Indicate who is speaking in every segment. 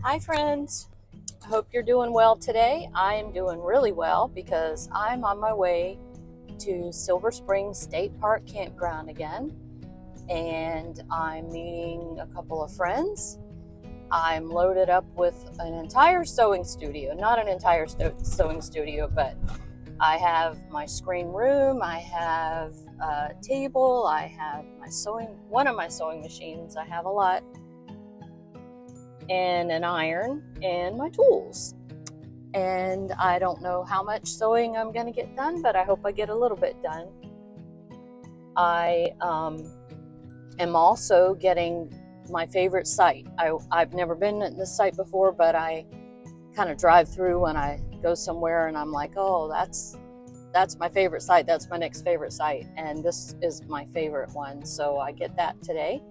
Speaker 1: Hi friends, I hope you're doing well today. I am doing really well because I'm on my way to Silver Springs State Park Campground again, and I'm meeting a couple of friends. I'm loaded up with an entire sewing studio, not an entire sewing studio, but I have my screen room, I have a table, I have one of my sewing machines, I have a lot, and an iron and my tools. And I don't know how much sewing I'm going to get done, but I hope I get a little bit done. I am also getting my favorite site. I've never been at this site before, but I kind of drive through when I go somewhere and I'm like, oh, that's my favorite site. That's my next favorite site. And this is my favorite one. So I get that today.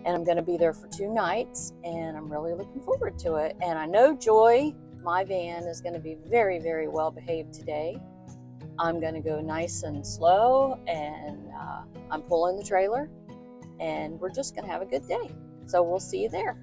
Speaker 1: And I'm going to be there for 2 nights, and I'm really looking forward to it. And I know Joy, my van, is going to be very, very well behaved today. I'm going to go nice and slow, and I'm pulling the trailer, and we're just going to have a good day. So we'll see you there.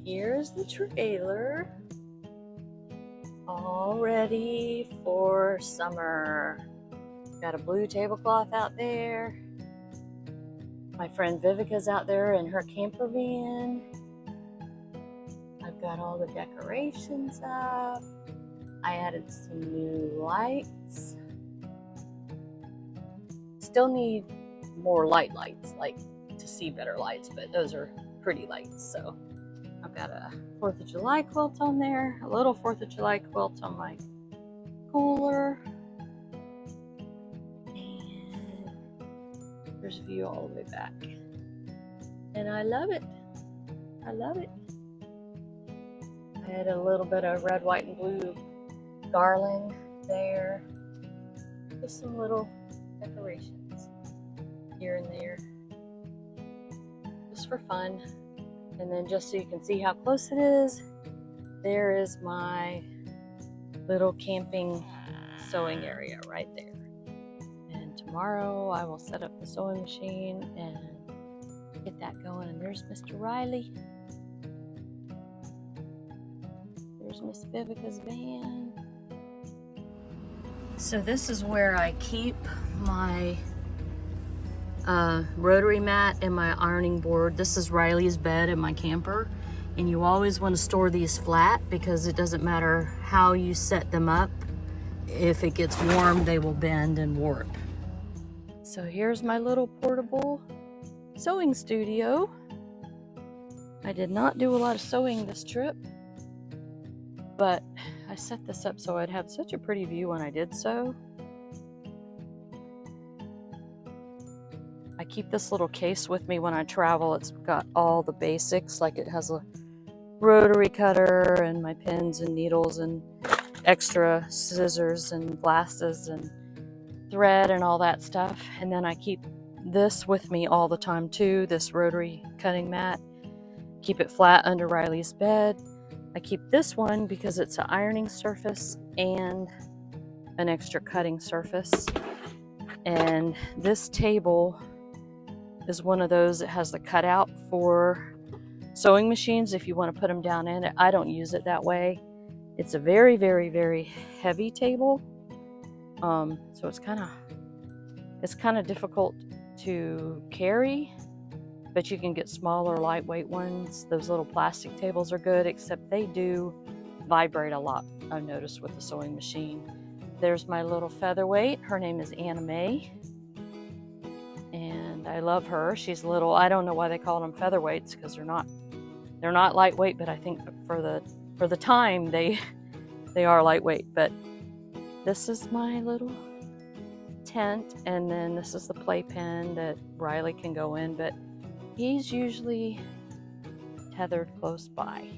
Speaker 1: Here's the trailer, all ready for summer. Got a blue tablecloth out there. My friend Vivica's out there in her camper van. I've got all the decorations up. I added some new lights. Still need more lights, like to see better lights, but those are pretty lights. So I've got a 4th of July quilt on there, a little 4th of July quilt on my cooler. And there's a view all the way back. And I love it. I love it. I had a little bit of red, white, and blue garland there. Just some little decorations here and there. Just for fun. And then just so you can see how close it is, there is my little camping sewing area right there. And tomorrow I will set up the sewing machine and get that going. And there's Mr. Riley. There's Miss Vivica's van. So this is where I keep my rotary mat and my ironing board. This is Riley's bed in my camper, and you always want to store these flat because it doesn't matter how you set them up. If it gets warm, they will bend and warp. So here's my little portable sewing studio. I did not do a lot of sewing this trip, but I set this up so I'd have such a pretty view when I did sew. I keep this little case with me when I travel. It's got all the basics, like it has a rotary cutter and my pins and needles and extra scissors and glasses and thread and all that stuff. And then I keep this with me all the time too, this rotary cutting mat. Keep it flat under Riley's bed. I keep this one because it's an ironing surface and an extra cutting surface. And this table is one of those that has the cutout for sewing machines if you want to put them down in it. I don't use it that way. It's a very, very, very heavy table. So it's kind of difficult to carry, but you can get smaller, lightweight ones. Those little plastic tables are good, except they do vibrate a lot, I've noticed, with the sewing machine. There's my little featherweight. Her name is Anna Mae. And I love her. She's little. I don't know why they call them featherweights, because they're not lightweight, but I think for the time they are lightweight. But this is my little tent, and then this is the playpen that Riley can go in. But He's usually tethered close by.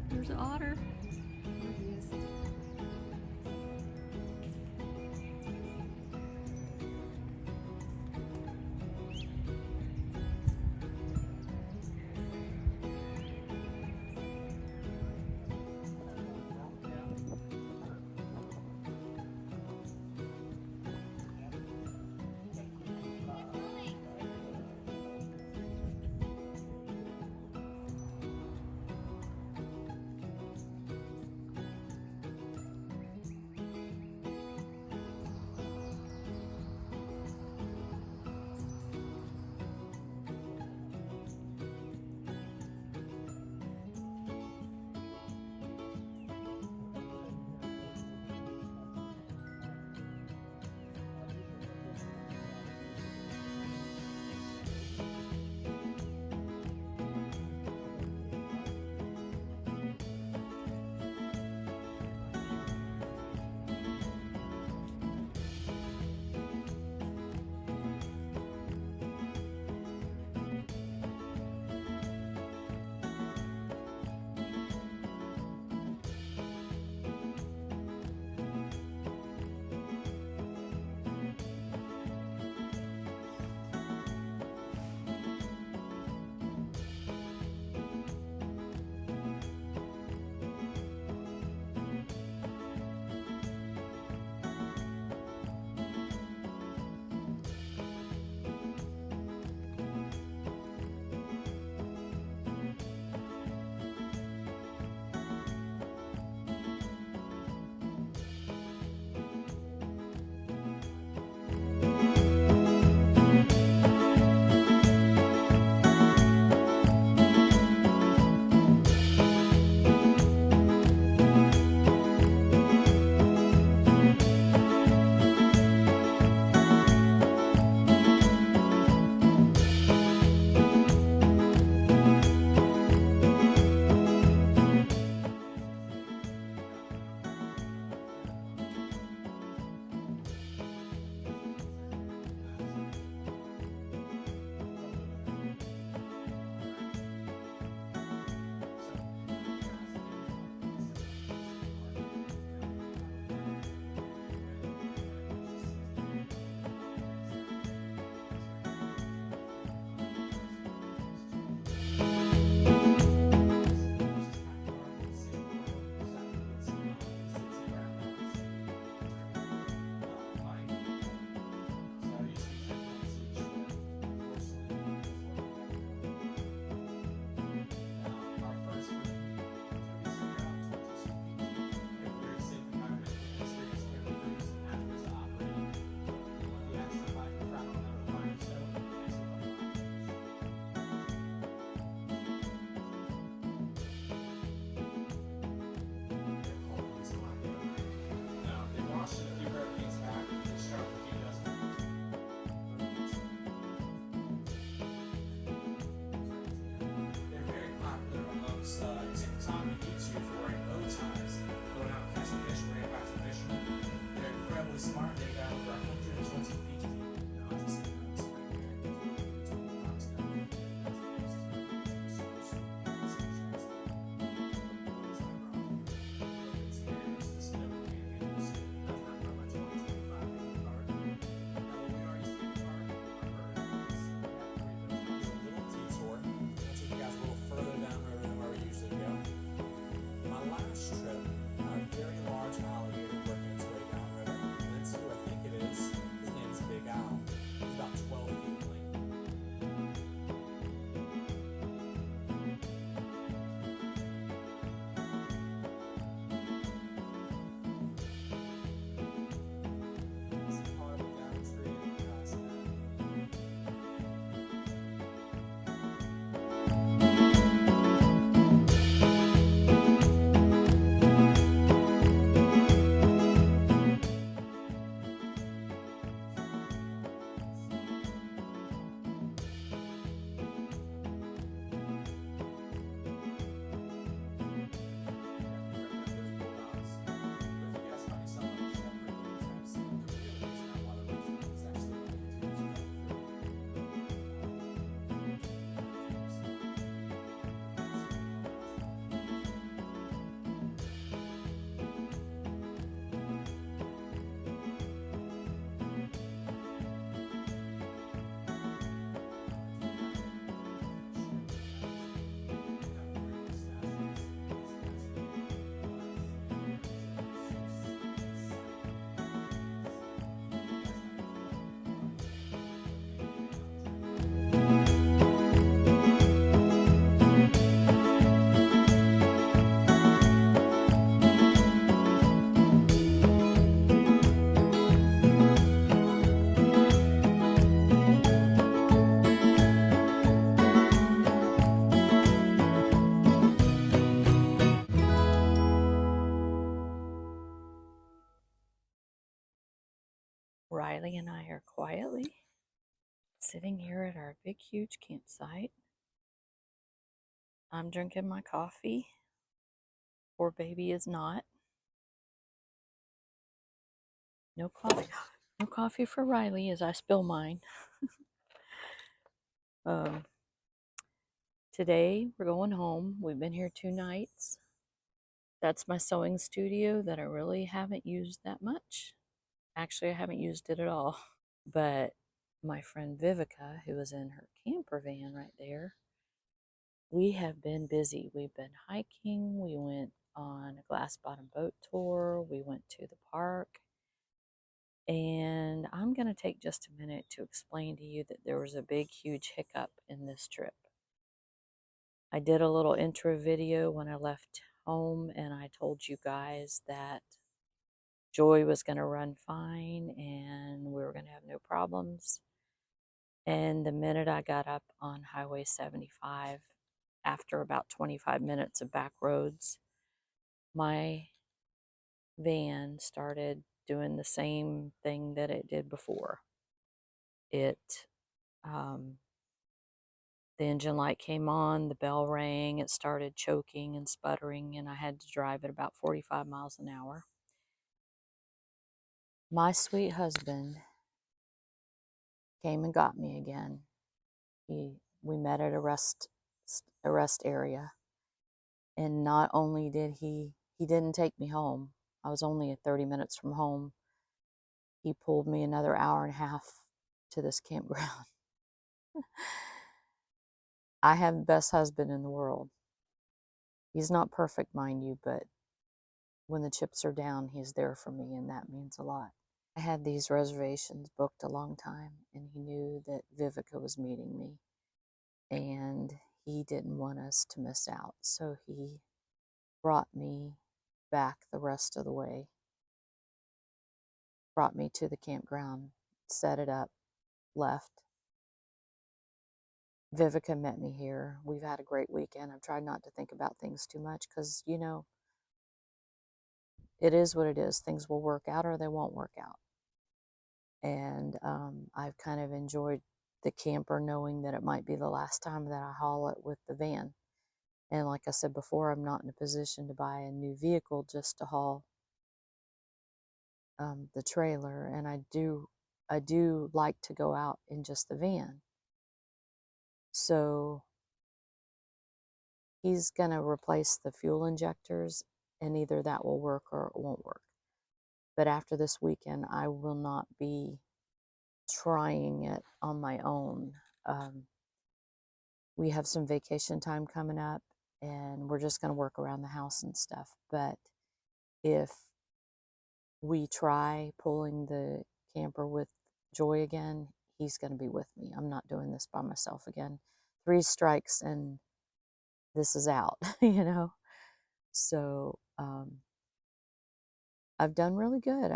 Speaker 1: There's an otter. Riley and I are quietly sitting here at our big, huge campsite. I'm drinking my coffee. Poor baby is not. No coffee. No coffee for Riley as I spill mine. um, Today we're going home. We've been here 2 nights. That's my sewing studio that I really haven't used that much. Actually, I haven't used it at all. But my friend Vivica, who was in her camper van right there, we have been busy. We've been hiking. We went on a glass bottom boat tour. We went to the park. And I'm going to take just a minute to explain to you that there was a big, huge hiccup in this trip. I did a little intro video when I left home, and I told you guys that Joy was going to run fine and we were going to have no problems. And the minute I got up on Highway 75, after about 25 minutes of back roads, my van started doing the same thing that it did before. It, the engine light came on, the bell rang, it started choking and sputtering, and I had to drive at about 45 miles an hour. My sweet husband came and got me again. We met at a rest area, and not only did he didn't take me home. I was only at 30 minutes from home. He pulled me another hour and a half to this campground. I have the best husband in the world. He's not perfect, mind you, but when the chips are down, he's there for me, and that means a lot. I had these reservations booked a long time, and he knew that Vivica was meeting me, and he didn't want us to miss out, so he brought me back the rest of the way, brought me to the campground, set it up, left. Vivica met me here. We've had a great weekend. I've tried not to think about things too much because, you know, it is what it is. Things will work out or they won't work out. And I've kind of enjoyed the camper knowing that it might be the last time that I haul it with the van. And like I said before, I'm not in a position to buy a new vehicle just to haul the trailer. And I do like to go out in just the van. So he's going to replace the fuel injectors, and either that will work or it won't work. But after this weekend, I will not be trying it on my own. We have some vacation time coming up, and we're just going to work around the house and stuff. But if we try pulling the camper with Joy again, he's going to be with me. I'm not doing this by myself again. 3 strikes and this is out, you know. So I've done really good.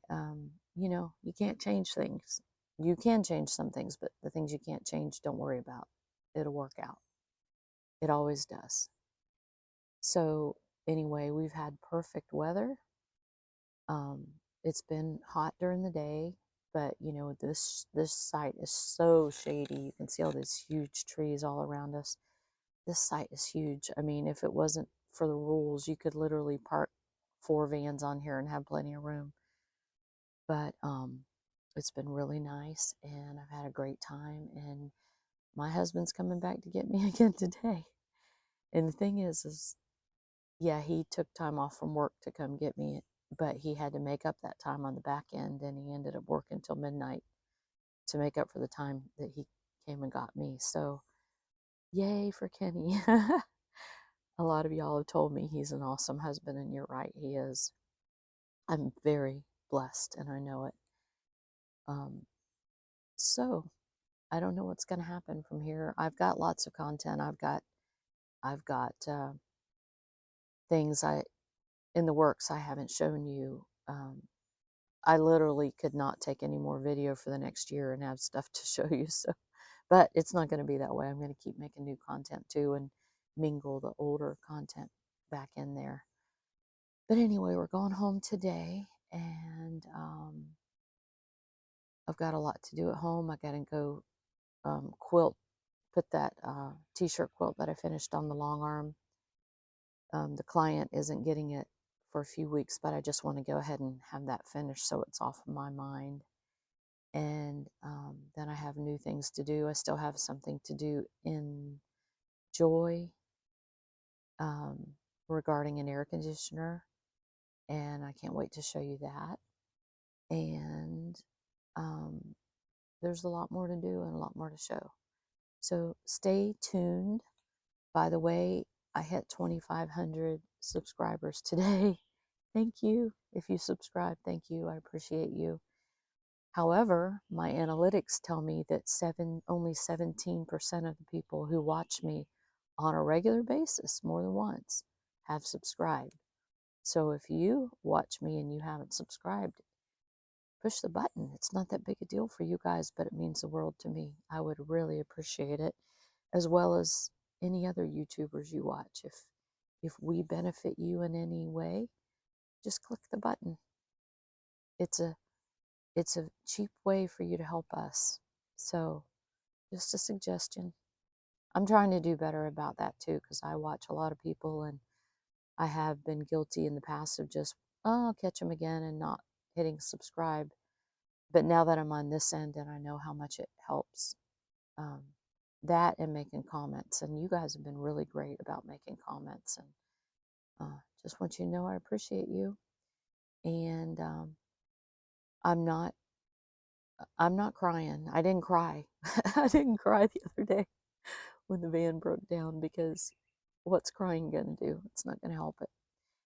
Speaker 1: You know, you can't change things. You can change some things, but the things you can't change, don't worry about. It'll work out. It always does. So anyway, we've had perfect weather. It's been hot during the day, but you know, this site is so shady. You can see all these huge trees all around us. This site is huge. I mean, if it wasn't for the rules, you could literally park 4 vans on here and have plenty of room. But it's been really nice, and I've had a great time, and my husband's coming back to get me again today. And the thing is yeah, he took time off from work to come get me, but he had to make up that time on the back end, and he ended up working till midnight to make up for the time that he came and got me. So yay for Kenny. A lot of y'all have told me he's an awesome husband, and you're right, he is. I'm very blessed, and I know it. So I don't know what's going to happen from here. I've got lots of content. I've got things in the works I haven't shown you. I literally could not take any more video for the next year and have stuff to show you. So, but it's not going to be that way. I'm going to keep making new content too and mingle the older content back in there. But anyway, we're going home today, and I've got a lot to do at home. I got to go quilt, put that t-shirt quilt that I finished on the long arm. The client isn't getting it for a few weeks, but I just want to go ahead and have that finished so it's off of my mind. And then I have new things to do. I still have something to do in Joy regarding an air conditioner, and I can't wait to show you that. And there's a lot more to do and a lot more to show. So stay tuned. By the way, I hit 2,500 subscribers today. Thank you. If you subscribe, thank you. I appreciate you. However, my analytics tell me that only 17% of the people who watch me on a regular basis, more than once, have subscribed. So if you watch me and you haven't subscribed, push the button. It's not that big a deal for you guys, but it means the world to me. I would really appreciate it, as well as any other YouTubers you watch. If we benefit you in any way, just click the button. It's a cheap way for you to help us. So just a suggestion. I'm trying to do better about that too, because I watch a lot of people and I have been guilty in the past of just, oh, I'll catch them again and not hitting subscribe. But now that I'm on this end and I know how much it helps, that and making comments. And you guys have been really great about making comments. And just want you to know I appreciate you. And I'm not crying. I didn't cry. I didn't cry the other day when the van broke down, because what's crying going to do? It's not going to help it.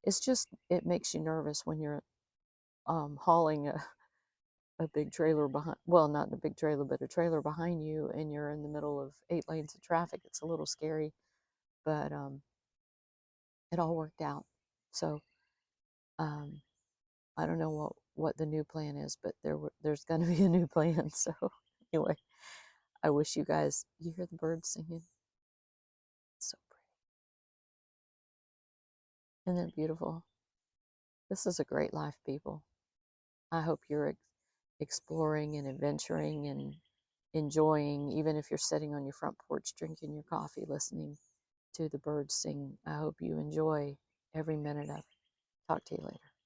Speaker 1: It's just, it makes you nervous when you're hauling a big trailer behind, well, not a big trailer, but a trailer behind you, and you're in the middle of 8 lanes of traffic. It's a little scary, but it all worked out. So I don't know what the new plan is, but there's going to be a new plan. So anyway, I wish you guys, you hear the birds singing? It's so pretty. Isn't it beautiful? This is a great life, people. I hope you're exploring and adventuring and enjoying, even if you're sitting on your front porch drinking your coffee, listening to the birds sing. I hope you enjoy every minute of it. Talk to you later.